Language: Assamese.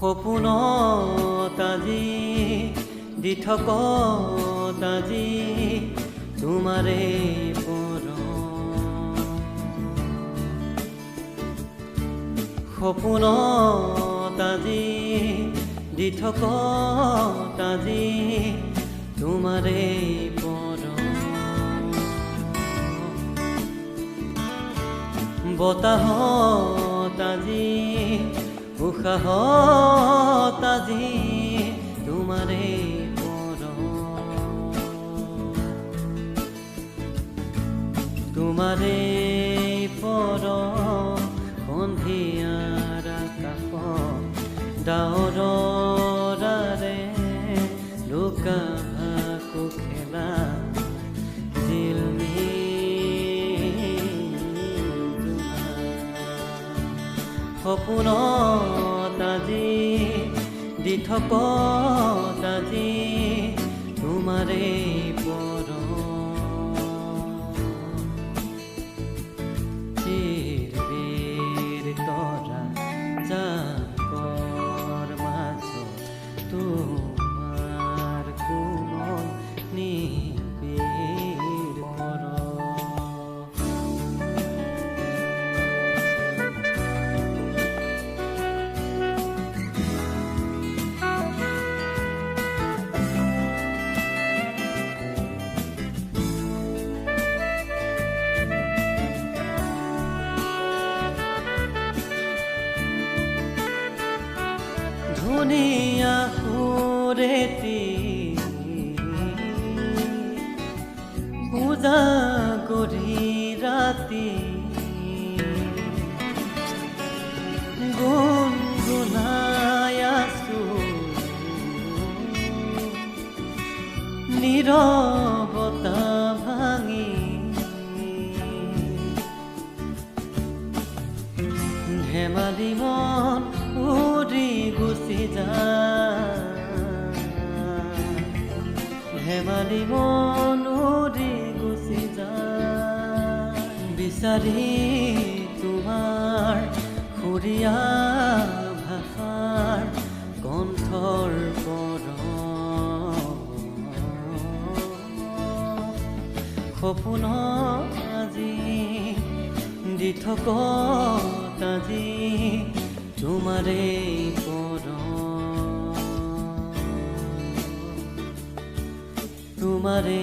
সপোনত আজি দি থকত আজি তোমাৰে পৰ সপোনত আজি দি থকত আজি তোমাৰে পৰ বতাহত আজি উশাহত আজি তোমাৰে পৰ তোমাৰে পৰ সন্ধিয়াৰ আকাশত ডাৱৰাৰে লুকা ভাকু খেলা সপোনত আজি দি থকত আজি তোমাৰে পৰ চিৰ তৰা জাকৰ মাজত তোমাৰ কোমল নিবিৰ পৰ ধুনীয়া সুৰেতি পূজা কৰি ৰাতি গুণগুণাই আছো নীৰৱতা ভাঙি ধেমালি মন উৰি গুচি যায় ধেমালি মন উৰি গুচি যায় বিচাৰি তোমাৰ সুৰীয়া ভাষাৰ কণ্ঠৰ পৰ সপোনত আজি দি থকত আজি তোমাৰে পৰ তোমাৰে